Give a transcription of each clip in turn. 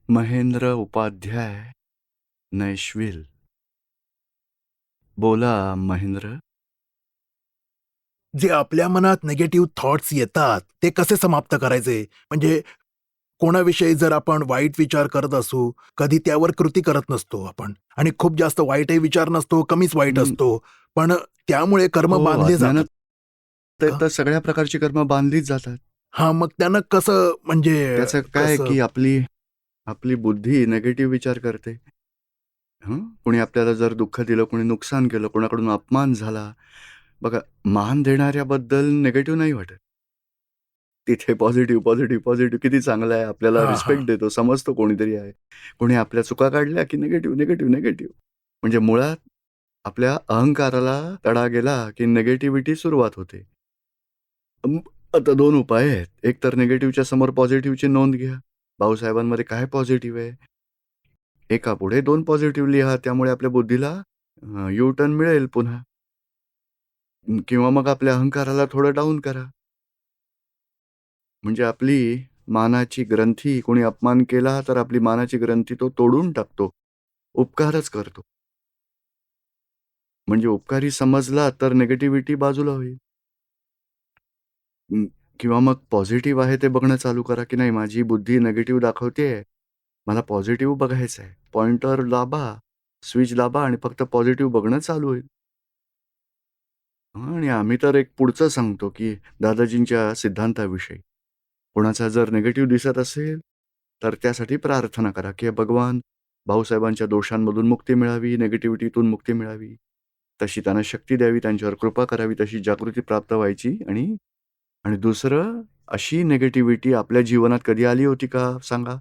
Mahendra Upadhyay, Nashville. बोला महेंद्र. जे आपल्या मनात निगेटिव्ह थॉट्स येतात ते कसे समाप्त करायचे? म्हणजे कोणाविषयी जर आपण वाईट विचार करत असू, कधी त्यावर कृती करत नसतो आपण आणि खूप जास्त वाईटही विचार नसतो, कमीच वाईट हं. असतो. पण त्यामुळे कर्म हो, बांधले अज्ञानात जातात. तर सगळ्या प्रकारची कर्म बांधलीच जातात. हां, मग त्यानं कसं म्हणजे त्याचं काय कसं? की आपली आपली बुद्धी निगेटिव्ह विचार करते. कोणी आपल्याला जर दुःख दिलं, कोणी नुकसान केलं, कोणाकडून अपमान झाला. बघा, मान देणाऱ्याबद्दल निगेटिव्ह नाही वाटत. तिथे पॉझिटिव्ह, पॉझिटिव्ह, पॉझिटिव्ह किती चांगलं आहे. आपल्याला हां, हां. रिस्पेक्ट देतो, समजतो कोणीतरी आहे. कोणी आपल्या चुका काढल्या की निगेटिव्ह, निगेटिव्ह, निगेटिव्ह. म्हणजे मुळात आपल्या अहंकाराला तडा गेला की निगेटिव्हिटी सुरुवात होते. अं, आता 2 उपाय आहेत. एक तर निगेटिव्हच्या समोर पॉझिटिव्हची नोंद घ्या. भाऊसाहेबांमध्ये काय पॉझिटिव्ह आहे? एकापुढे 2 पॉझिटिव्ह लिहा. त्यामुळे आपल्या बुद्धीला यू टर्न मिळेल पुन्हा. किंवा मग आपल्या अहंकाराला थोडं डाऊन करा. म्हणजे आपली मानाची ग्रंथी कोणी अपमान केला तर आपली मानाची ग्रंथी तो तोडून टाकतो. उपकारच करतो. म्हणजे उपकारी समजला तर निगेटिव्हिटी बाजूला होईल. अं, किंवा मग पॉझिटिव्ह आहे ते बघणं चालू करा, की नाही माझी बुद्धी निगेटिव्ह दाखवतेय. मला पॉझिटिव्ह बघायचं आहे. पॉइंटर दाबा, स्विच दाबा आणि फक्त पॉझिटिव्ह बघणं चालू होईल. आणि आम्ही तर एक पुढचं सांगतो, की दादाजींच्या सिद्धांताविषयी. कोणाचा जर निगेटिव्ह दिसत असेल, तर त्यासाठी प्रार्थना करा, की भगवान भाऊसाहेबांच्या दोषांमधून मुक्ती मिळावी, निगेटिव्हिटीतून मुक्ती मिळावी. तशी त्यांना शक्ती द्यावी, त्यांच्यावर कृपा करावी, तशी जागृती प्राप्त व्हायची आणि आणि दुसरं अशी निगेटिव्हिटी आपल्या जीवनात कधी आली होती का सांगा?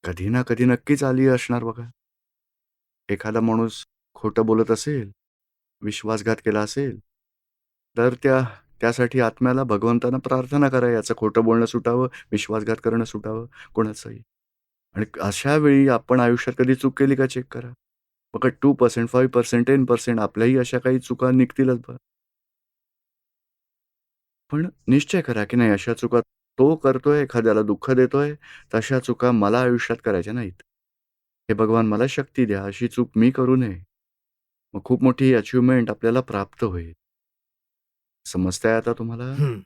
कधी ना कधी नक्कीच आली असणार बघा. एखादा माणूस खोटं बोलत असेल, विश्वासघात केला असेल, तर त्यासाठी आत्म्याला भगवंतांना प्रार्थना करा, याचं खोटं बोलणं सुटावं, विश्वासघात करणं सुटावं कोणाचंही. आणि अशा वेळी आपण आयुष्यात कधी चूक केली का चेक करा. बघा 2%, 5%, 10% आपल्याही अशा काही चुका निघतीलच बघा. पण निश्चय करा, की नाही अशा चुका तो करतोय, एखाद्याला दुःख देतोय, तशा चुका मला आयुष्यात करायच्या नाहीत. हे भगवान मला शक्ती द्या, अशी चूक मी करू नये. मग खूप मोठी अचिव्हमेंट आपल्याला प्राप्त होईल. समजतंय आता तुम्हाला? हं.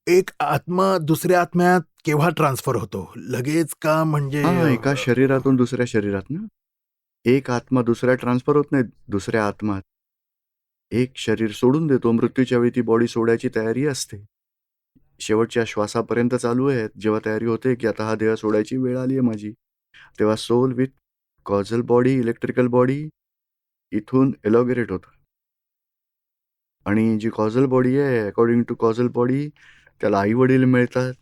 एक आत्मा दुसऱ्या आत्म्यात केव्हा ट्रान्सफर होतो? लगेच का म्हणजे हां, एका शरीरातून दुसऱ्या शरीरात ना. एक आत्मा दुसऱ्या ट्रान्सफर होत नाही दुसऱ्या आत्मात. एक शरीर सोडून देतो. मृत्यूच्या वेळी ती बॉडी सोडायची तयारी असते. शेवटच्या श्वासापर्यंत चालू आहे. जेव्हा तयारी होते, की आता हा देह सोडायची वेळ आली आहे माझी. तेव्हा soul with causal body, electrical body इथून एलॉगरेट होतं. आणि जी कॉझल बॉडी आहे, अकॉर्डिंग टू कॉझल बॉडी त्याला आई-वडील मिळतात.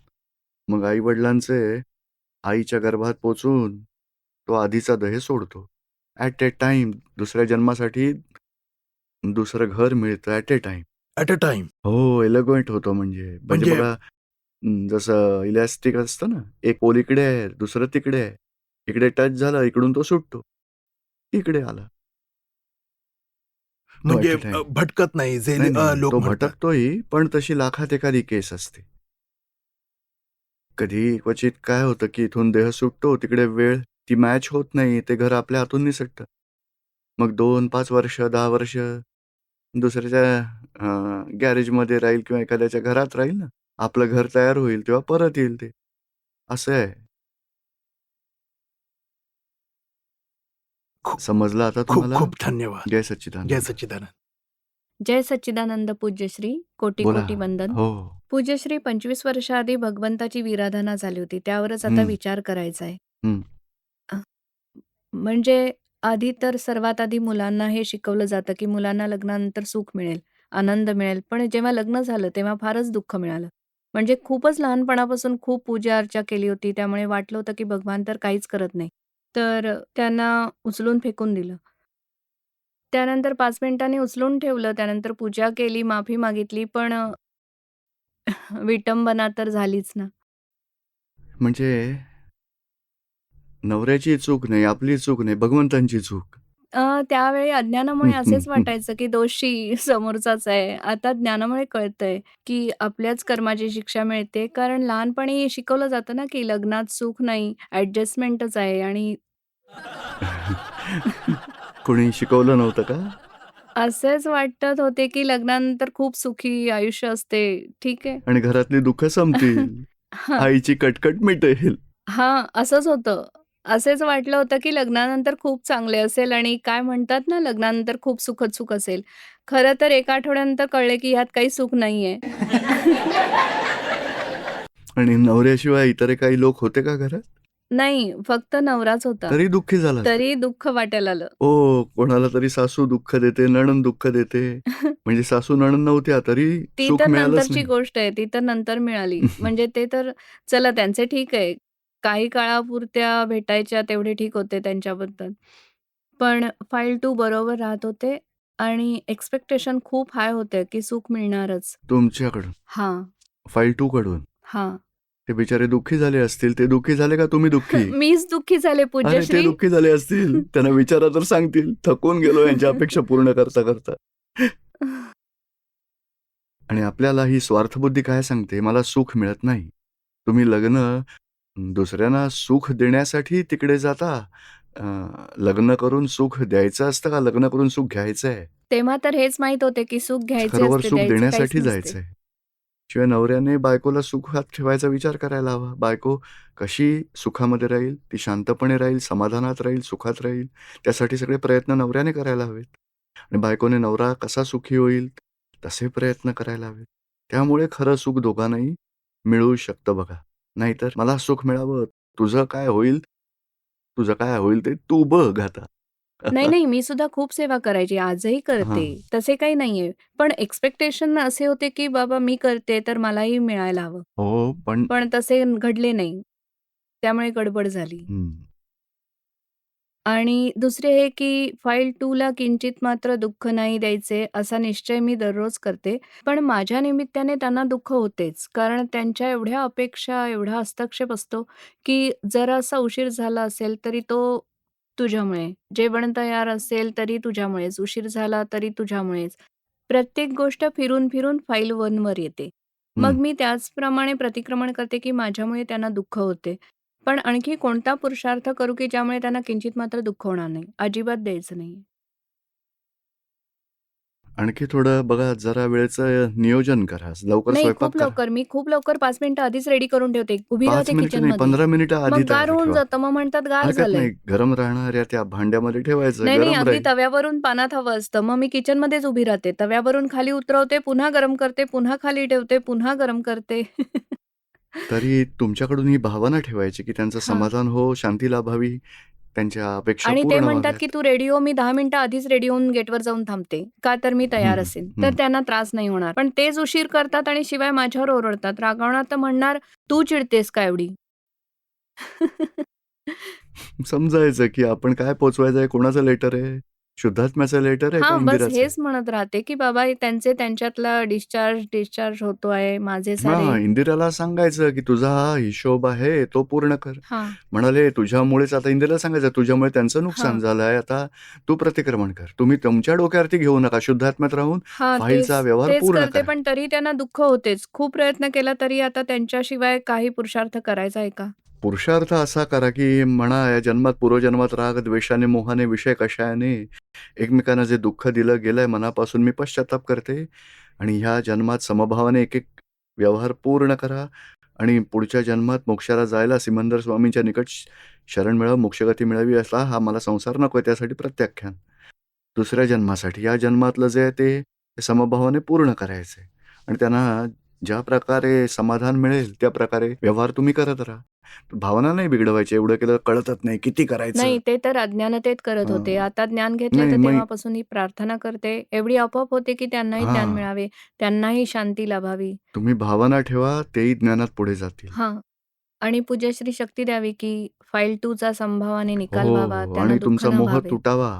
मग आई-वडिलांचे आईच्या गर्भात पोहचून तो आधीचा देह सोडतो. ॲट अ टाईम दुसऱ्या जन्मासाठी दुसरं घर मिळतं at a time. At a time. हो, एलोक्वेंट होतो म्हणजे. म्हणजे म्हणजे बघा जसं इलॅस्टिक असतं ना, एक पोल इकडे आहे, दुसरं तिकडे आहे. इकडे टच झालं, इकडून तो सुटतो. इकडे आला. तो ॲट म्हणजे अ टाईम. भटकत नाही जे नाही, नाही, नाही. लोक तो म्हणतात. भटकतोही, पण तशी लाखात एखादी केस असते. कधी क्वचित काय होतं, की इथून देह सुटतो, तिकडे वेळ ती मॅच होत नाही. ते घर आपल्या हातून निसटतं. मग 2-5 वर्ष, 10 वर्ष दुसऱ्याच्या गॅरेजमध्ये राहील किंवा एखाद्याच्या घरात राहील ना. आपलं घर तयार होईल तेव्हा परत येईल ते. असं आहे. खूप समजलं आता खूप तुम्हाला? खूप धन्यवाद. जय जय सच्चिदानंद. सच्चिदानंद. जय सच्चिदानंद पूज्यश्री, कोटी बोला. कोटी वंदन. हो. पूज्यश्री 25 वर्षाआधी भगवंताची विराधना झाली होती. त्यावरच आता हं, विचार करायचा आहे. हं. अ, म्हणजे आधी तर सर्वात आधी मुलांना हे शिकवलं जातं, की मुलांना लग्नानंतर सुख मिळेल, आनंद मिळेल. पण जेव्हा लग्न झालं तेव्हा फारच दुःख मिळालं. म्हणजे खूपच लहानपणापासून खूप पूजा-अर्चा केली होती. त्यामुळे वाटलं होतं, की भगवान तर काहीच करत नाही. तर त्यांना उचलून फेकून दिलं. त्यानंतर 5 मिनिटांनी उचलून ठेवलं. त्यानंतर पूजा केली, माफी मागितली. पण विटंबना तर झालीच ना. म्हणजे नवऱ्याची चूक नाही, आपली चूक नाही, भगवंतांची चूक. त्यावेळी अज्ञानामुळे असेच वाटायचं, की दोषी समोरचाच आहे. आता ज्ञानामुळे कळतंय, की आपल्याच कर्माची शिक्षा मिळते. कारण लहानपणी शिकवलं जातं ना, की लग्नात सुख नाही, ॲडजस्टमेंटच आहे आणि कोणी शिकवलं नव्हतं का? असेच वाटत होते, की लग्नानंतर खूप सुखी आयुष्य असते. ठीक आहे. आणि घरातली दुःख संपतील. हां. आईची कटकट मिटेल. हां, असंच होतं. असेच वाटलं होतं, की लग्नानंतर खूप चांगले असेल आणि काय म्हणतात ना, लग्नानंतर खूप सुखद सुख असेल. खरं तर एका आठवड्यानंतर कळले, की ह्यात काही सुख नाहीये. आणि नवऱ्याशिवाय इतर काही लोक होते का घरात? नाही, फक्त नवराच होता. तरी दुःखी झालात. तरी दुःख वाटायला आलं. ओ, कोणाला तरी सासू दुःख देते, नणंद दुःख देते. म्हणजे सासू नणंद नव्हत्या तरी ती सुख तर मिळालंच नंतरची नाही. गोष्ट आहे. ती तर नंतर मिळाली. म्हणजे ते तर चला त्यांचे ठीक आहे. काही काळापुरत्या भेटायच्या तेवढे ठीक होते त्यांच्याबद्दल. पण फाईल 2 बरोबर राहत होते आणि एक्स्पेक्टेशन खूप हाय होते, की सुख मिळणारच. तुमच्याकडून, हां, फाईल 2 कडून. हां. ते बिचारे दुःखी झाले असतील. ते दुःखी झाले का तुम्ही दुःखी? मीच दुःखी झाले अरे, ते पूज्यश्री. दुःखी झाले असतील. त्यांना विचारा तर सांगतील. थकून गेलो यांच्या अपेक्षा पूर्ण करता करता. आणि आपल्याला ही स्वार्थबुद्धी काय सांगते? मला सुख मिळत नाही. तुम्ही दुसऱ्यांना सुख देण्यासाठी तिकडे जाता. अ, लग्न करून सुख द्यायचं असतं का लग्न करून सुख घ्यायचं आहे? तेव्हा तर हेच माहीत होते, की सुख घ्यायचे खरोखर असते, सुख द्यायचे काहीच देण्यासाठी नसते. जायचंय. शिवाय नवऱ्याने बायकोला सुखात ठेवायचा विचार करायला हवा. बायको कशी सुखामध्ये राहील, ती शांतपणे राहील, समाधानात राहील, सुखात राहील, त्यासाठी सगळे प्रयत्न नवऱ्याने करायला हवेत. आणि बायकोने नवरा कसा सुखी होईल, तसे प्रयत्न करायला हवेत. त्यामुळे खरं सुख दोघांनाही मिळू शकतं बघा. नाहीतर मला सुख मिळावं, तुझं काय होईल तुझं काय होईल ते तू बघ आता. नाही, नाही. मी सुद्धा खूप सेवा करायची. आजही करते. हां. तसे काही नाहीये. पण एक्स्पेक्टेशन असे होते, की बाबा मी करते तर मलाही मिळायला हवं. हो, पण पण तसे घडले नाही. त्यामुळे गडबड झाली. हं. आणि दुसरे हे, की फाईल 2 ला किंचित मात्र दुःख नाही द्यायचे, असा निश्चय मी दररोज करते. पण माझ्या निमित्ताने त्यांना दुःख होतेच. कारण त्यांच्या एवढ्या अपेक्षा, एवढा हस्तक्षेप असतो, की जरासा उशीर झाला असेल, तरी तो तुझ्यामुळे. जेवण तयार असेल, तरी तुझ्यामुळेच. उशीर झाला, तरी तुझ्यामुळेच. प्रत्येक गोष्ट फिरून-फिरून फाईल 1 वर येते. हं. मग मी त्याचप्रमाणे प्रतिक्रमण करते, की माझ्यामुळे त्यांना दुःख होते. पण आणखी कोणता पुरुषार्थ करू, की ज्यामुळे त्यांना किंचित मात्र दुःख होणार नाही? अजिबात द्यायचं नाही. आणखी थोडं बघा जरा वेळेचं नियोजन करा. लवकर नाही, स्वयंपाक खूप करा. लवकर. मी खूप लवकर 5 मिनिटं आधीच रेडी करून ठेवते. उभी 5 राहते मिनिटं नाही, किचनमध्ये. 15 मिनिटं आधी मग गार तयारी होऊन ठेवा. जातं. मग म्हणतात गार हरकत झालंय. नाही. गरम राहणाऱ्या त्या भांड्यामध्ये ठेवायचं, नाही, नाही. गरम अगदी राहील. तव्यावरून पानात हवं असतं. मग मी किचनमध्येच उभी राहते. तव्यावरून खाली उतरवते, पुन्हा गरम करते, पुन्हा खाली ठेवते, पुन्हा गरम करते. तरी तुमच्याकडून ही भावना ठेवायची, की त्यांचं हां. समाधान हो, शांती लाभावी, त्यांच्या अपेक्षा आणि ते पूर्ण म्हणतात, की व्हाव्यात. "तू रेडी हो." मी 10 मिनिटं आधीच रेडी होऊन गेटवर जाऊन थांबते. का तर मी तयार हं, असेन. तर हं. त्यांना त्रास नाही होणार. पण तेच उशीर करतात आणि शिवाय माझ्यावर ओरडतात. रागावणार तर म्हणणार, "तू चिडतेस का एवढी?" समजायचं, की आपण काय पोहोचवायचं आहे, कोणाचं लेटर आहे? शुद्धात्म्याचं लेटर आहे का हां, बस इंदिराचं आहे? हेच म्हणत राहते, की बाबा त्यांचे त्यांच्यातला डिस्चार्ज होतो आहे. माझे सारे हां, इंदिराला सांगायचं, की तुझा हा हिशोब आहे, तो पूर्ण कर. हां, म्हणाले, तुझ्यामुळेच आता इंदिराला सांगायचं, तुझ्यामुळे त्यांचं नुकसान हां, झालंय, आता तू प्रतिक्रमण कर. तुम्ही तुमच्या डोक्यावरती घेऊ नका. शुद्धात्म्यात राहून हां, फाईलचा व्यवहार तेच पूर्ण करते. करा. पण तरी त्यांना दुःख होतेच. खूप प्रयत्न केला तरी आता त्यांच्याशिवाय काही पुरुषार्थ करायचा आहे का? पुरुषार्थ असा करा, की म्हणा या जन्मात, पूर्वजन्मात राग, द्वेषाने, मोहाने, विषय कषायाने एकमेकांना जे दुःख दिलं गेलंय मनापासून मी पश्चात्ताप करते आणि ह्या जन्मात समभावाने एक-एक व्यवहार पूर्ण करा आणि पुढच्या जन्मात मोक्षाला जायला सिमंदर स्वामींच्या निकट शरण मिळावं, मोक्षगती मिळावी असा हा मला संसार नकोय त्यासाठी प्रत्याख्यान. दुसऱ्या जन्मासाठी या जन्मातलं जे आहे ते समभावाने पूर्ण करायचंय आणि त्यांना ज्या प्रकारे समाधान मिळेल त्या प्रकारे व्यवहार तुम्ही करत राहा. भावना नाही बिघडवायची. एवढं केलं कळतच नाही, किती करायचं? नाही, ते तर अज्ञानतेत करत होते. हं. आता ज्ञान घेतलंय नाही तर मग तेव्हापासून ही प्रार्थना करते. एवढी आपोआप होते, की त्यांनाही ज्ञान हां. मिळावे, त्यांनाही शांती लाभावी. तुम्ही भावना ठेवा, तेही ज्ञानात पुढे जातील. हां. आणि पूज्यश्री शक्ती द्यावी, की फाईल 2 चा संभावाने हो, निकाल व्हावा, हो. त्यांना आणि दुःख तुमचा न मोह व्हावे. तुटावा,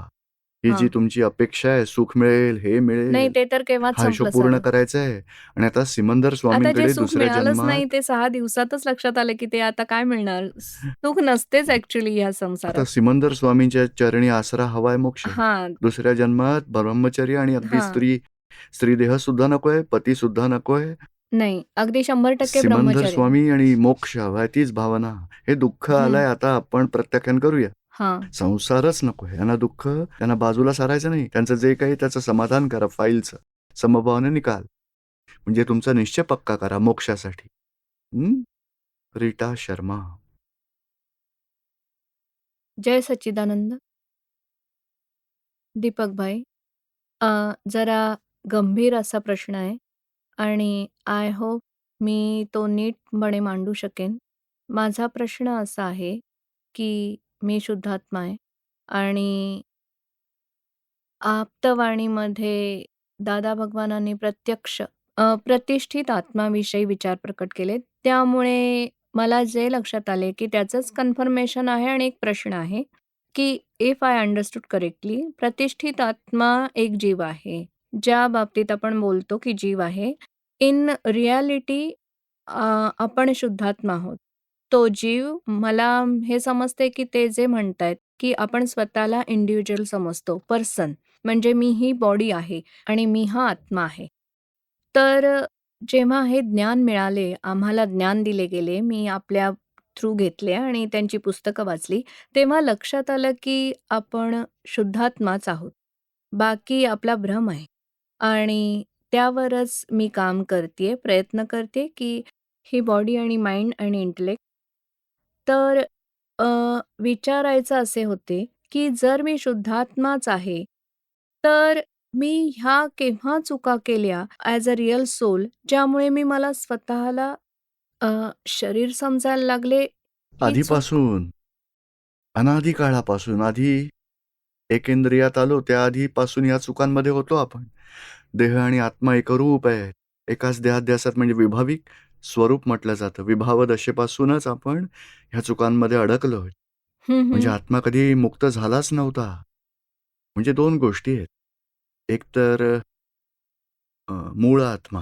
ही हां. जी तुमची अपेक्षा आहे, सुख मिळेल, हे नाही मिळेल, ते तर केव्हाच हा हिशोब संपलं पूर्ण सारं. करायचा आहे आणि आता सिमंदर आता जे स्वामींकडे सुख दुसऱ्या मिळालंच नाही जन्मात ते 6 दिवसातच लक्षात आलं, की ते आता काय मिळणार? सुख नसतेच ॲक्चुअली ह्या आता संसारात. सिमंदर स्वामींच्या चरणी आसरा हवाय मोक्ष. हां, दुसऱ्या जन्मात ब्रह्मचर्य आणि अगदी हां. स्त्रीदेह सुद्धा नकोय, पती सुद्धा नकोय. नाही, अगदी 100% सिमंदर ब्रह्मचर्य. स्वामी आणि मोक्ष हवाय तीच भावना. हे दुःख हं. आलंय आता आपण प्रत्याख्यान करूया. हां. संसारच नकोय. यांना दुःख त्यांना बाजूला सारायचं नाही. त्यांचं जे काही त्याचं समाधान करा फाईलचं. समभावाने निकाल. म्हणजे तुमचा निश्चय पक्का करा मोक्षासाठी. हं? रीटा शर्मा. जय सच्चिदानंद. दीपक भाई, जरा गंभीर असा प्रश्न आहे आणि आय होप मी तो नीटपणे मांडू शकेन. माझा प्रश्न असा आहे, की मी शुद्धात्मा आहे आणि आप्तवाणीमध्ये दादा भगवानांनी प्रत्यक्ष प्रतिष्ठित आत्माविषयी विचार प्रकट केले. त्यामुळे मला जे लक्षात आले, की त्याचंच कन्फर्मेशन आहे आणि एक प्रश्न आहे, की इफ आय अंडरस्टूड करेक्टली प्रतिष्ठित आत्मा एक जीव आहे. ज्या बाबतीत आपण बोलतो, की जीव आहे. इन रिॲलिटी आपण शुद्धात्मा आहोत. तो जीव मला हे समजते, की ते जे म्हणतायत, की आपण स्वतःला इंडिव्हिज्युअल समजतो, पर्सन. म्हणजे मी ही बॉडी आहे आणि मी हा आत्मा आहे. तर जेव्हा हे ज्ञान मिळाले, आम्हाला ज्ञान दिले गेले, मी आपल्या थ्रू घेतले आणि त्यांची पुस्तकं वाचली, तेव्हा लक्षात आलं की आपण शुद्धात्माच आहोत. बाकी आपला भ्रम आहे आणि त्यावरच मी काम करतेय, प्रयत्न करते की ही बॉडी आणि माइंड आणि इंटेलेक्ट तर विचारायचं असे होते, की जर मी शुद्धात्माच आहे, तर मी ह्या केव्हा चुका केल्या ॲज अ रिअल सोल, ज्यामुळे मी मला स्वतःला अ, शरीर समजायला लागले, ही चूक आधीपासून, अनादी काळापासून, आधी एकेंद्रियात आलो त्या आधीपासून या चुकांमध्ये होतो आपण. देह आणि आत्मा एकरूप आहे. एकाच देहाध्यासात म्हणजे विभाविक स्वरूप म्हटलं जातं. विभाव दशेपासूनच आपण ह्या चुकांमध्ये अडकलोय. हं, म्हणजे हं. आत्मा कधी मुक्त झालाच नव्हता. म्हणजे 2 गोष्टी आहेत. एक तर मूळ आत्मा.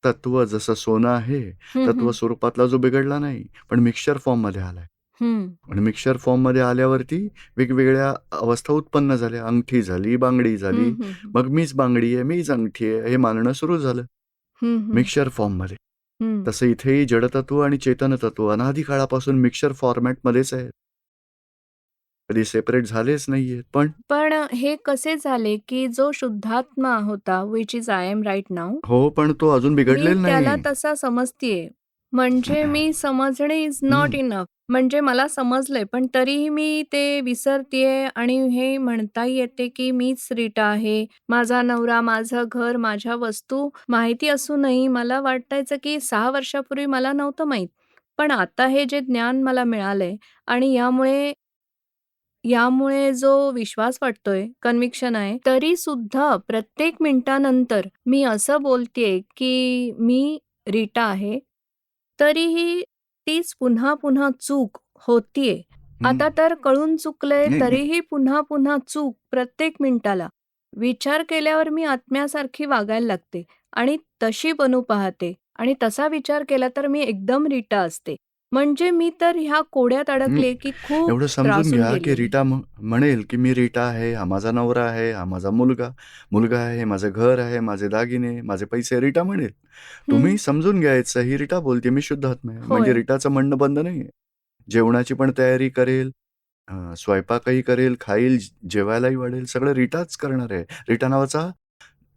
तत्व जसं सोनं आहे, हं, तत्व हं. स्वरूपातला जो बिघडला नाही, पण मिक्सचर फॉर्ममध्ये आलाय. हं. आणि मिक्सचर फॉर्ममध्ये आल्यावरती वेगवेगळ्या अवस्था उत्पन्न झाल्या. अंगठी झाली, बांगडी हं, झाली. हं, हं. मग मीच बांगडी आहे, मीच अंगठी आहे, हे मानणं सुरू झालं. हं, हं. मिक्सचर फॉर्ममध्ये. हं. तसं इथेही जडतत्व आणि चेतनतत्व अनादी काळापासून मिक्सचर फॉर्मॅटमध्येच आहेत. कधी सेपरेट झालेच नाहीयेत. पण पण हे कसे झाले, की जो शुद्धात्मा होता, which is I am right now, हो, पण तो अजून मी बिघडलेला त्याला नाही. तसा समजतीये. म्हणजे मी समजणे इज नॉट हं. इनफ. म्हणजे मला समजलंय, पण तरीही मी ते विसरतीये आणि हे म्हणता येते, की मीच रीटा आहे. माझा नवरा, माझं घर, माझ्या वस्तू माहिती असूनही मला वाटायचं, की 6 वर्षापूर्वी मला नव्हतं माहीत. पण आता हे जे ज्ञान मला मिळालंय आणि यामुळे जो विश्वास वाटतोय, कन्व्हिक्शन आहे, तरीसुद्धा प्रत्येक मिनिटानंतर मी असं बोलतेय, की मी रीटा आहे. तरीही तीच पुन्हा-पुन्हा चूक होतीये. हं. आता तर कळून चुकलंय, नाही, नाही. तरीही पुन्हा-पुन्हा चूक प्रत्येक मिनिटाला. विचार केल्यावर मी आत्म्यासारखी वागायला लागते आणि तशी बनू पाहते आणि तसा विचार केला तर मी एकदम रीटा असते. म्हणजे मी तर ह्या कोड्यात हं. अडकले, की खूप एवढं समजून त्रासून घ्या, की गेलेले. रीटा म्हणेल, की मी रीटा आहे, हा माझा नवरा आहे, हा माझा मुलगा आहे, हे माझं घर आहे, माझे दागिने, माझे पैसे रीटा म्हणेल. हं. तुम्ही समजून घ्यायचं ही रीटा बोलते, मी शुद्धात्मा आहे. म्हणजे होय. रीटाचं म्हणणं बंद नाहीये. जेवणाची पण तयारी करेल, स्वयंपाकही करेल, खाईल, जेवायलाही वाढेल, सगळं रीटाच करणार आहे. रीटा नावाचा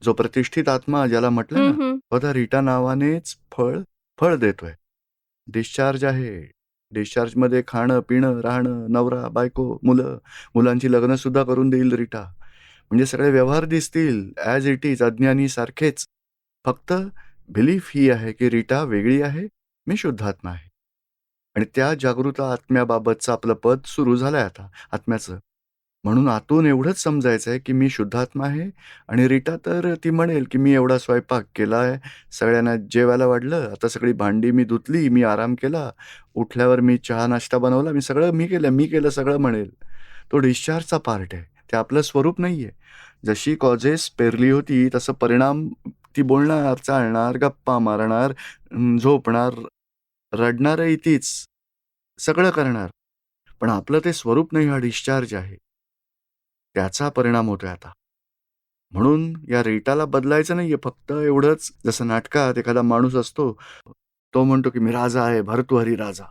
जो प्रतिष्ठित आत्मा ज्याला म्हटलं हं, ना, हं. तो त्या रीटा नावानेच फळ देतोय. डिस्चार्ज आहे. डिस्चार्जमध्ये खाणं, पिणं, राहणं, नवरा, बायको, मुलांची लग्नसुद्धा करून देईल रीटा. म्हणजे सगळे व्यवहार दिसतील ॲज इट इज अज्ञानीसारखेच. फक्त बिलीफ ही आहे, की रीटा वेगळी आहे, मी शुद्धात्मा आहे. आणि त्या जागृत आत्म्याबाबतचं आपलं पद सुरू झालंय आता आत्म्याचं. म्हणून आतून एवढंच समजायचं आहे, की मी शुद्धात्मा आहे आणि रीटा तर ती म्हणेल, की मी एवढा स्वयंपाक केलाय, सगळ्यांना जेवायला वाढलं, आता सगळी भांडी मी धुतली, मी आराम केला, उठल्यावर मी चहा नाश्ता बनवला, मी केलं सगळं म्हणेल. तो डिस्चार्जचा पार्ट आहे. ते आपलं स्वरूप नाहीये. जशी कॉजेस पेरली होती तसं परिणाम ती बोलणार, चालणार, गप्पा मारणार, झोपणार, रडणारही तीच. सगळं करणार. पण आपलं ते स्वरूप नाही, हा डिस्चार्ज आहे. त्याचा परिणाम होतोय आता. म्हणून या रीटाला बदलायचं नाहीये. फक्त एवढंच, जसं नाटकात एखादा माणूस असतो, तो म्हणतो की मी राजा आहे, भर्तृहरी राजा.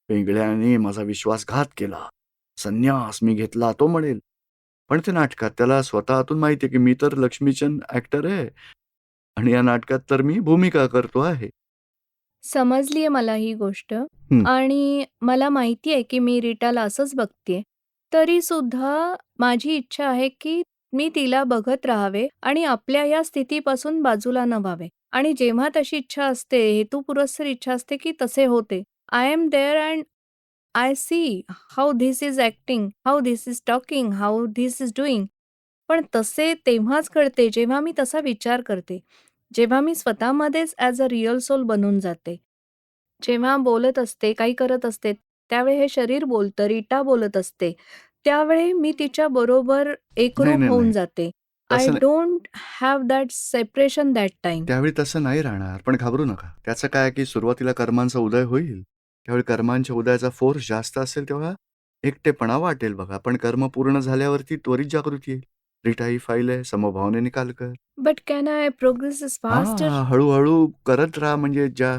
पिंगळ्याने माझा विश्वासघात केला. संन्यास मी घेतला, तो म्हणेल. पण ते नाटकात त्याला स्वतःतून माहिती आहे की मी तर लक्ष्मीचंद ॲक्टर आहे आणि या नाटकात तर मी भूमिका करतो आहे. समजलीये मला ही गोष्ट हं. आणि मला माहिती आहे, की मी रीटाला असंच बघतेय. तरीसुद्धा माझी इच्छा आहे, की मी तिला बघत राहावे आणि आपल्या या स्थितीपासून बाजूला न व्हावे. आणि जेव्हा तशी इच्छा असते, हेतुपुरस्सर इच्छा असते, की तसे होते. I am there and I see how this is acting, how this is talking, how this is doing. पण तसे तेव्हाच कळते, जेव्हा मी तसा विचार करते. जेव्हा मी स्वतःमध्येच ॲज अ रिअल सोल बनून जाते. जेव्हा बोलत असते, काही करत असते, त्यावेळी हे शरीर बोलतं, रीटा बोलत असते. त्यावेळी मी तिच्याबरोबर नाही, एकरूप नाही, होऊन नाही. जाते. आय तसं नाही. Don't have that separation that time. त्यावेळी तसं नाही राहणार. पण घाबरू नका. त्याचं काय की सुरुवातीला कर्मांचा उदय होईल. त्यावेळी कर्मांच्या उदयाचा फोर्स जास्त असेल तेव्हा एकटेपणा वाटेल बघा. पण कर्म पूर्ण झाल्यावरती त्वरित जागृती येईल. रीटा ही फाईल आहे, समभावाने निकाल कर. But can I progress is faster? हां, हळू करत राहा. म्हणजे ज्या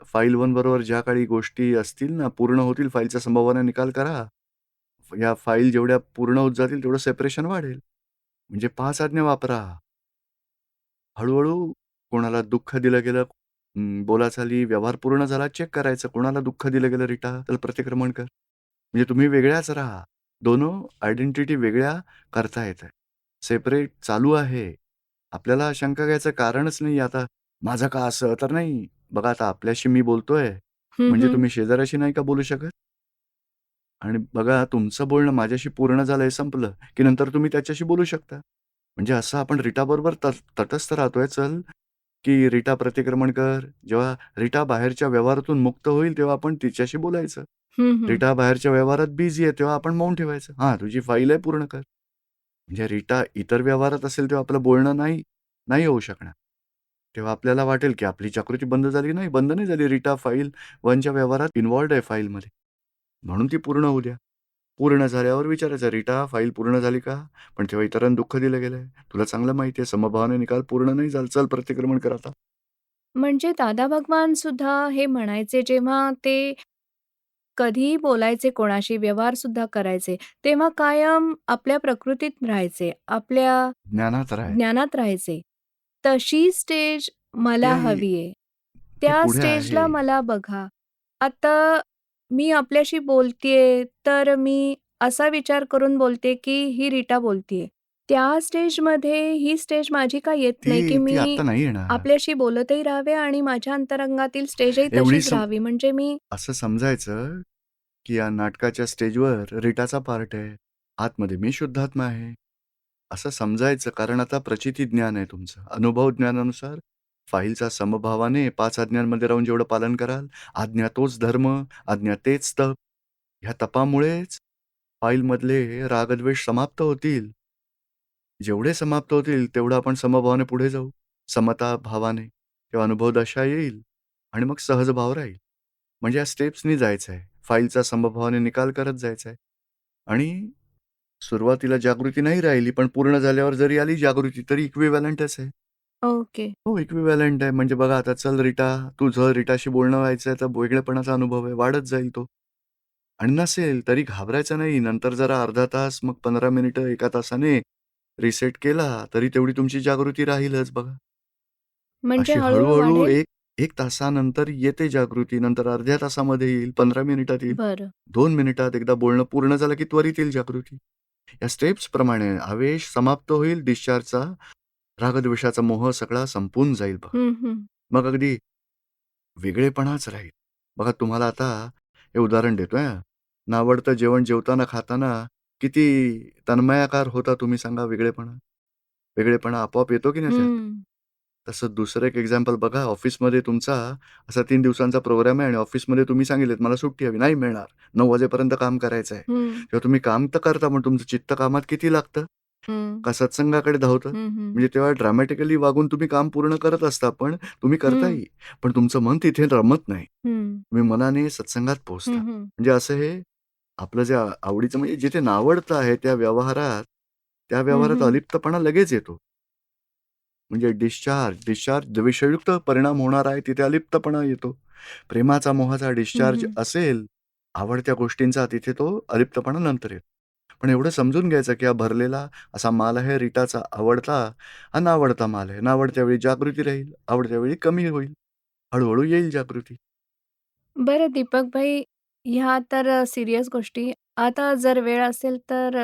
फाईल 1 बरोबर ज्या काही गोष्टी असतील ना, पूर्ण होतील फाईलच्या संभावाने निकाल करा. या फाईल जेवढ्या पूर्ण होत जातील तेवढं सेपरेशन वाढेल. म्हणजे 5 आज्ञा वापरा. हळू कोणाला दुःख दिलं गेलं, बोलाचाली व्यवहार पूर्ण झाला चेक करायचं. कोणाला दुःख दिलं गेलं रीटा, तर प्रतिक्रमण कर. म्हणजे तुम्ही वेगळ्याच राहा. दोनो आयडेंटिटी वेगळ्या करता येताय. सेपरेट चालू आहे. आपल्याला शंका घ्यायचं कारणच नाही. आता माझं का असं? तर नाही. बघा आता आपल्याशी मी बोलतोय, हं, म्हणजे हं. तुम्ही शेजाऱ्याशी नाही का बोलू शकत? आणि बघा तुमचं बोलणं माझ्याशी पूर्ण झालंय, संपलं, की नंतर तुम्ही त्याच्याशी बोलू शकता. म्हणजे असं आपण रीटाबरोबर तटस्थ राहतोय. चल, की रीटा प्रतिक्रमण कर. जेव्हा रीटा बाहेरच्या व्यवहारातून मुक्त होईल, तेव्हा आपण तिच्याशी बोलायचं. हं, हं. रीटा बाहेरच्या व्यवहारात बिझी आहे, तेव्हा आपण मौन ठेवायचं. हां, तुझी फाईल आहे, पूर्ण कर. म्हणजे रीटा इतर व्यवहारात असेल, तेव्हा आपलं बोलणं नाही होऊ शकणार. तेव्हा आपल्याला वाटेल, की आपली जागृती बंद झाली. नाही, बंद नाही झाली. रीटा फाईल 1च्या व्यवहारात इन्व्हॉल्व्ड आहे फाईलमध्ये. म्हणून ती पूर्ण होऊ द्या. पूर्ण झाल्यावर विचारायचं, "रीटा, फाईल पूर्ण झाली का?" पण तेव्हा इतरांना दुःख दिलं गेलंय. तुला चांगलं माहिती आहे, समभावाने निकाल पूर्ण नाही झाला. चल प्रतिक्रमण कर आता. म्हणजे दादा भगवान सुद्धा हे म्हणायचे जेव्हा ते कधीही बोलायचे कोणाशी, व्यवहार सुद्धा करायचे, तेव्हा कायम आपल्या प्रकृतीत राहायचे, आपल्या ज्ञानात राहायचं. ज्ञानात राहायचे. तशी स्टेज ती मला आहे, हवी आहे. ती त्या पुढे आहे. स्टेजला मला बघा. आता मी आपल्याशी बोलतेय, तर मी असा विचार करून बोलते, की ही रीटा बोलतीये. त्या स्टेजमध्ये ही स्टेज माझी का येत ती नाही, की ती मी आता नाही येणार. आपल्याशी बोलतही राहावे आणि माझ्या अंतरंगातील स्टेजही एवढी तशीच राहावी. म्हणजे मी असं समजायचं, की या नाटकाच्या स्टेजवर रीटाचा पार्ट आहे. आतमध्ये मी शुद्धात्मा आहे. असं समजायचं, कारण आता प्रचिती ज्ञान आहे तुमचं. अनुभव ज्ञानानुसार फाईलचा समभावाने 5 आज्ञांमध्ये राहून जेवढं पालन कराल, आज्ञा तोच धर्म, आज्ञा तेच तप. ह्या तपामुळेच फाईलमधले रागद्वेष समाप्त होतील. जेवढे समाप्त होतील, तेवढं आपण समभावाने पुढे जाऊ. समता भावाने. तेव्हा अनुभव दशा येईल आणि मग सहज भाव राहील. म्हणजे या स्टेप्सनी जायचं आहे. फाईलचा समभावाने निकाल करत जायचा आहे आणि सुरुवातीला जागृती नाही राहिली, पण पूर्ण झाल्यावर जरी आली जागृती, तरी इक्विव्हॅलंटच आहे. ओके. हो, इक्विव्हॅलंट आहे. म्हणजे बघा आता चल रीटा, तुझं रीटाशी बोलणं व्हायचंय, तर वेगळेपणाचा अनुभव आहे, वाढत जाईल तो. आणि नसेल तरी घाबरायचं नाही. नंतर जरा अर्धा तास, मग 15 मिनिटं, 1 तासाने रिसेट केला, तरी तेवढी तुमची जागृती राहीलच बघा. म्हणजे अशी हळू हळू-हळू वाढेल? 1 तासानंतर येते जागृती, नंतर अर्ध्या तासामध्ये येईल, 15 मिनिटात येईल, बरं. 2 मिनिटात एकदा बोलणं पूर्ण झालं की त्वरित येईल जागृती. या स्टेप्सप्रमाणे आवेश समाप्त होईल डिस्चार्जचा, रागद्वेषाचा मोह सगळा संपून जाईल बघा. हं, हं. मग अगदी वेगळेपणाच राहील. बघा तुम्हाला आता हे उदाहरण देतोय हां. नावडतं जेवण जेवताना, खाताना किती तन्मयाकार होता तुम्ही सांगा वेगळेपणा? वेगळेपणा आपोआप येतो की नाही त्यात? हं. तसं दुसरं एक एक्झाम्पल बघा, ऑफिसमध्ये तुमचा असा 3 दिवसांचा प्रोग्राम आहे आणि ऑफिसमध्ये तुम्ही सांगितलेत, "मला सुट्टी हवी." नाही मिळणार. 9 वाजेपर्यंत काम करायचं आहे. हं, तेव्हा तुम्ही काम तर करता, पण तुमचं चित्त कामात किती लागतं? हं, का सत्संगाकडे धावतं? हं, हं, म्हणजे तेव्हा ड्रामॅटिकली वागून तुम्ही काम पूर्ण करत असता, पण तुम्ही हं, करताही. पण तुमचं मन तिथे रमत नाही. हं, तुम्ही मनाने सत्संगात पोहोचता. हं, हं. म्हणजे असं हे आपलं जे आवडीचं म्हणजे जिथे नावडतं आहे त्या हं, व्यवहारात हं. अलिप्तपणा लगेच येतो. म्हणजे डिस्चार्ज द्वेषयुक्त परिणाम होणार आहे, तिथे अलिप्तपणा येतो. प्रेमाचा, मोहाचा हं, डिस्चार्ज हं. असेल, आवडत्या गोष्टींचा, तिथे तो अलिप्तपणा नंतर येतो. पण एवढं समजून घ्यायचं, की हा भरलेला असा माल आहे रीटाचा आवडता, हा नावडता माल आहे. नावडत्या वेळी जागृती राहील, आवडत्या वेळी कमी होईल. हळू येईल जागृती. बरं दीपक भाई, ह्या तर सीरियस गोष्टी. आता जर वेळ असेल तर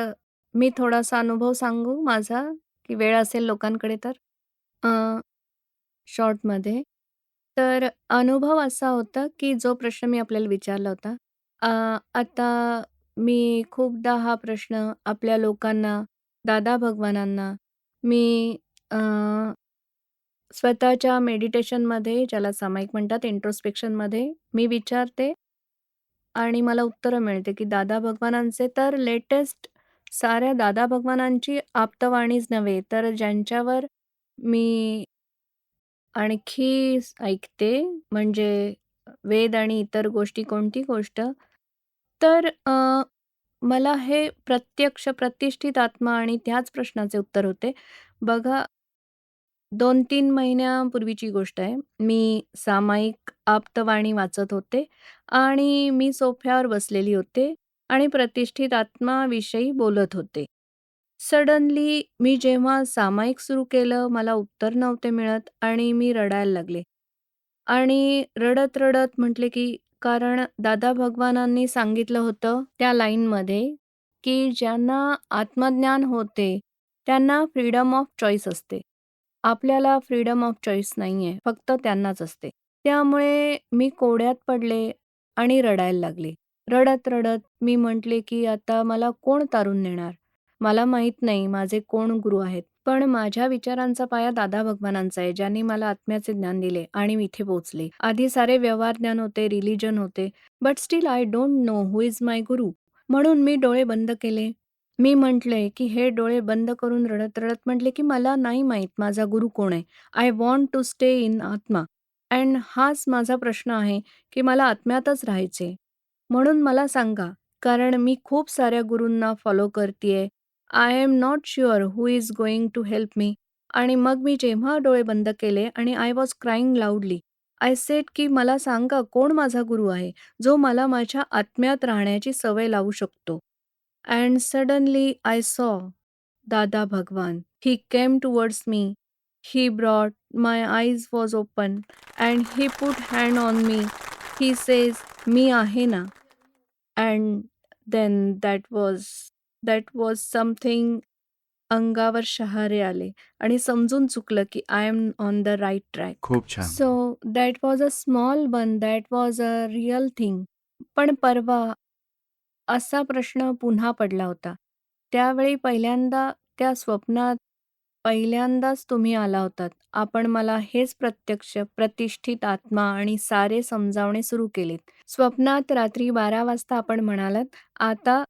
मी थोडासा अनुभव सांगू माझा, की वेळ असेल लोकांकडे तर? अ, शॉर्टमध्ये. तर अनुभव असा होता, की जो प्रश्न मी आपल्याला विचारला होता. आता मी खूपदा हा प्रश्न आपल्या लोकांना, दादा भगवानांना मी अ, स्वतःच्या मेडिटेशनमध्ये, ज्याला सामायिक म्हणतात इंट्रोस्पेक्शनमध्ये मी विचारते आणि मला उत्तरं मिळते, की दादा भगवानांचे तर लेटेस्ट साऱ्या दादा भगवानांची आप्तवाणीच नव्हे, तर ज्यांच्यावर मी आणखी ऐकते, म्हणजे वेद आणि इतर गोष्टी, कोणती गोष्ट, तर मला हे प्रत्यक्ष प्रतिष्ठित आत्मा आणि त्याच प्रश्नाचे उत्तर होते. बघा, 2-3 महिन्यापूर्वीची गोष्ट आहे. मी सामायिक आप्तवाणी वाचत होते आणि मी सोफ्यावर बसलेली होते आणि प्रतिष्ठित आत्माविषयी बोलत होते. सडनली मी जेव्हा सामायिक सुरू केलं, मला उत्तर नव्हते मिळत आणि मी रडायला लागले. आणि रडत-रडत म्हटले, की कारण दादा भगवानांनी सांगितलं होतं त्या लाईनमध्ये, की ज्यांना आत्मज्ञान होते, त्यांना फ्रीडम ऑफ चॉईस असते. आपल्याला फ्रीडम ऑफ चॉईस नाहीये, फक्त त्यांनाच असते. त्यामुळे मी कोड्यात पडले आणि रडायला लागले. रडत-रडत मी म्हटले, की आता मला कोण तारून नेणार? मला माहीत नाही माझे कोण गुरु आहेत. पण माझ्या विचारांचा पाया दादा भगवानांचा आहे, ज्यांनी मला आत्म्याचे ज्ञान दिले आणि मी इथे पोहोचले. आधी सारे व्यवहार ज्ञान होते, रिलिजन होते, but still I don't know who is my guru. म्हणून मी डोळे बंद केले. मी म्हटले, की हे डोळे बंद करून रडत-रडत म्हटले, की मला नाही माहीत माझा गुरु कोण आहे. I want to stay in atma and हाच माझा प्रश्न आहे, की मला आत्म्यातच राहायचे. म्हणून मला सांगा, कारण मी खूप साऱ्या गुरूंना फॉलो करतीये. I am not sure who is going to help me. आणि मग मी जेव्हा डोळे बंद केले आणि I was crying loudly. I said, की मला सांगा कोण माझा गुरु आहे, जो मला माझ्या आत्म्यात राहण्याची सवय लावू शकतो. And suddenly I saw Dada Bhagwan. He came towards me. He brought my eyes was open and he put hand on me. He says, "मी आहे ना." And then that was something अंगावर शहारे आले आणि समजून चुकलं की I am on the right track. खूप छान. So that was a small one, that was a real thing. पण परवा असा प्रश्न पुन्हा पडला होता. त्यावेळी पहिल्यांदा त्या स्वप्नात पहिल्यांदाच तुम्ही आला होतात. आपण मला हेच प्रत्यक्ष, प्रतिष्ठित आत्मा आणि सारे समजावणे सुरू केलेत. स्वप्नात रात्री 12 वाजता आपण म्हणालात, "आता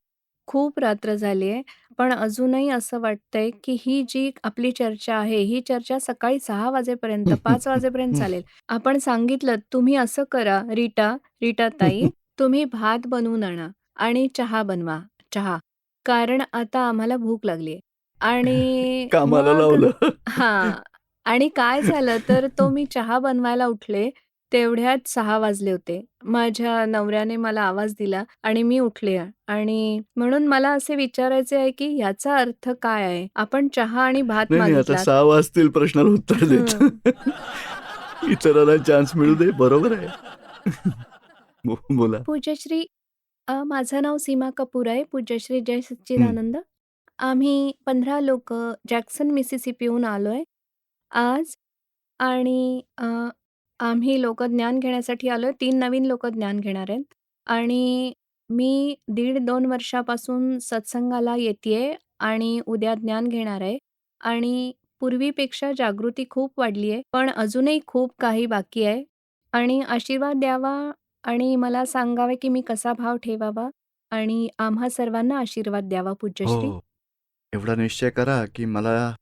खूप रात्र झाली आहे, पण अजूनही असं वाटतंय, की ही जी आपली चर्चा आहे, ही चर्चा सकाळी 6 वाजेपर्यंत, 5 वाजेपर्यंत चालेल." आपण सांगितलंत, "तुम्ही असं करा रीटा ताई, तुम्ही भात बनवून आणा आणि चहा बनवा, चहा. कारण आता आम्हाला भूक लागली आहे." आणि कामाला मग लावलं. हां. आणि काय झालं तर तो मी चहा बनवायला उठले, तेवढ्यात 6 वाजले होते. माझ्या नवऱ्याने मला आवाज दिला आणि मी उठले आणि म्हणून मला असे विचारायचे आहे, की ह्याचा अर्थ काय आहे? आपण चहा आणि भात नाही, आता मागितलात. 6 वाजतील प्रश्नाला उत्तर देत. हं. इतरांना चान्स मिळू दे. बरोबर आहे. बोला. पूज्यश्री माझं नाव सीमा कपूर आहे. पूज्यश्री जय हं. सच्चिदानंद. आम्ही 15 लोकं जॅक्सन मिसिसिपीहून आलोय आज आणि आम्ही लोकं ज्ञान घेण्यासाठी आलोय. 3 नवीन लोकं ज्ञान घेणार आहेत आणि मी 1.5-2 वर्षापासून सत्संगाला येतीये आणि उद्या ज्ञान घेणार आहे आणि पूर्वीपेक्षा जागृती खूप वाढली आहे. पण अजूनही खूप काही बाकी आहे आणि आशीर्वाद द्यावा आणि मला सांगावे, की मी कसा भाव ठेवावा आणि आम्हा सर्वांना आशीर्वाद द्यावा पूज्यश्री. हो. एवढा निश्चय करा, की मला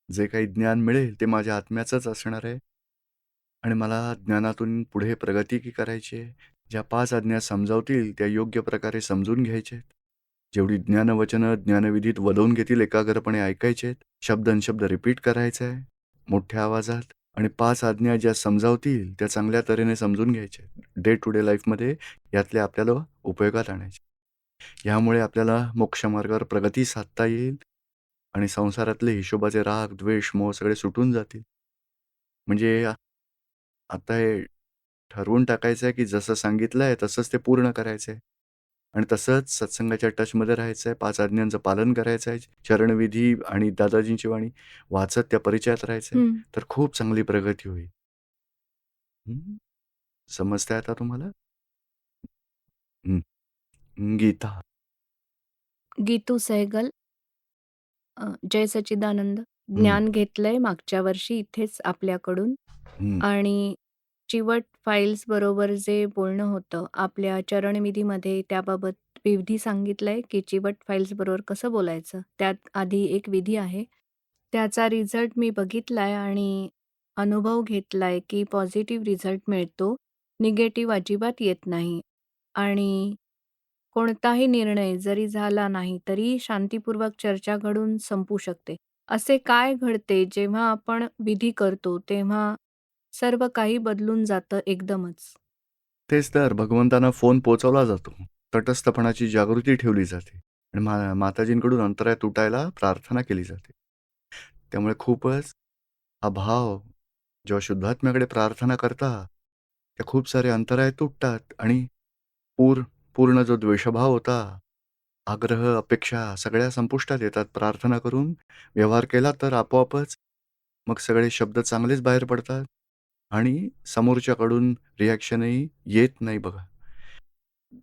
जे काही ज्ञान मिळेल ते माझ्या आत्म्याचंच असणार आहे आणि मला ज्ञानातून पुढे प्रगती करायची आहे. ज्या 5 आज्ञा समजावतील त्या योग्य प्रकारे समजून घ्यायच्या आहेत. जेवढी ज्ञानवचनं ज्ञानविधीत वलवून घेतील एकाग्रपणे ऐकायचे आहेत. शब्द रिपीट करायचा आहे मोठ्या आवाजात आणि 5 आज्ञा ज्या समजावतील त्या चांगल्या तऱ्हेने समजून घ्यायच्या आहेत. डे टू डे लाईफमध्ये यातल्या आपल्याला उपयोगात आणायचे. यामुळे आपल्याला मोक्षमार्गावर प्रगती साधता येईल आणि संसारातले हिशोबाचे राग, द्वेष, मोह सगळे सुटून जातील. म्हणजे आता हे ठरवून टाकायचं आहे, की जसं सांगितलंय तसंच ते पूर्ण करायचं आहे. आणि तसंच सत्संगाच्या टचमध्ये राहायचं आहे. 5 आज्ञांचं पालन करायचं आहे. चरणविधी आणि दादाजींची वाणी वाचत त्या परिचयात राहायचं आहे. हं. तर खूप चांगली प्रगती होईल. हं. समजतंय आता तुम्हाला? हं. गीता. गीतू सहगल, जय सच्चिदानंद. हं, ज्ञान घेतलंय मागच्या वर्षी इथेच आपल्याकडून हं. आणि चिवट फाईल्स बरोबर जे बोलणं होतं आपल्या चरणविधीमध्ये त्याबाबत विधी सांगितलंय, की चिवट फाईल्स बरोबर कसं बोलायचं. त्यात आधी एक विधी आहे. त्याचा रिझल्ट मी बघितलाय आणि अनुभव घेतलाय, की पॉझिटिव्ह रिझल्ट मिळतो. निगेटिव्ह अजिबात येत नाही आणि कोणताही निर्णय जरी झाला नाही, तरी शांतीपूर्वक चर्चा घडून संपू शकते. असे काय घडते जेव्हा आपण विधी करतो, तेव्हा सर्व काही बदलून जातं एकदमच. तेच तर भगवंतांना फोन पोहोचवला जातो. तटस्थपणाची जागृती ठेवली जाते आणि माताजींकडून अंतराय तुटायला प्रार्थना केली जाते. त्यामुळे खूपच हा भाव जेव्हा शुद्धात्म्याकडे प्रार्थना करता, त्या खूप सारे अंतराय तुटतात आणि पूर्ण जो द्वेषभाव होता, आग्रह, अपेक्षा सगळ्या संपुष्टात येतात. प्रार्थना करून व्यवहार केला तर आपोआपच मग सगळे शब्द चांगलेच बाहेर पडतात आणि समोरच्याकडून रिॲक्शनही येत नाही बघा.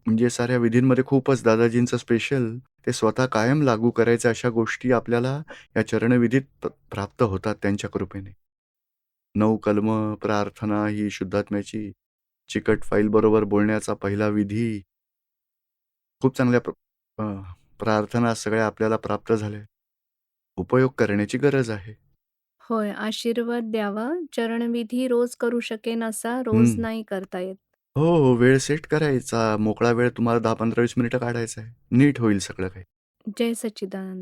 म्हणजे साऱ्या विधींमध्ये खूपच दादाजींचं स्पेशल ते स्वतः कायम लागू करायच्या अशा गोष्टी आपल्याला या चरणविधीत प्राप्त होतात त्यांच्या कृपेने. 9 कलमं, प्रार्थना ही शुद्धात्म्याची, चिकट फाईल बरोबर बोलण्याचा पहिला विधी. खूप चांगल्या अ, प्रार्थना सगळ्या आपल्याला प्राप्त झाल्या. उपयोग करण्याची गरज आहे. होय, आशीर्वाद द्यावा. चरणविधी रोज करू शकेन असा रोज हं. नाही करता येत. हो, हो. वेळ सेट करायचा. मोकळा वेळ तुम्हाला 10-15-20 मिनिटं काढायचा आहे. नीट होईल सगळं काही. जय सच्चिदानंद.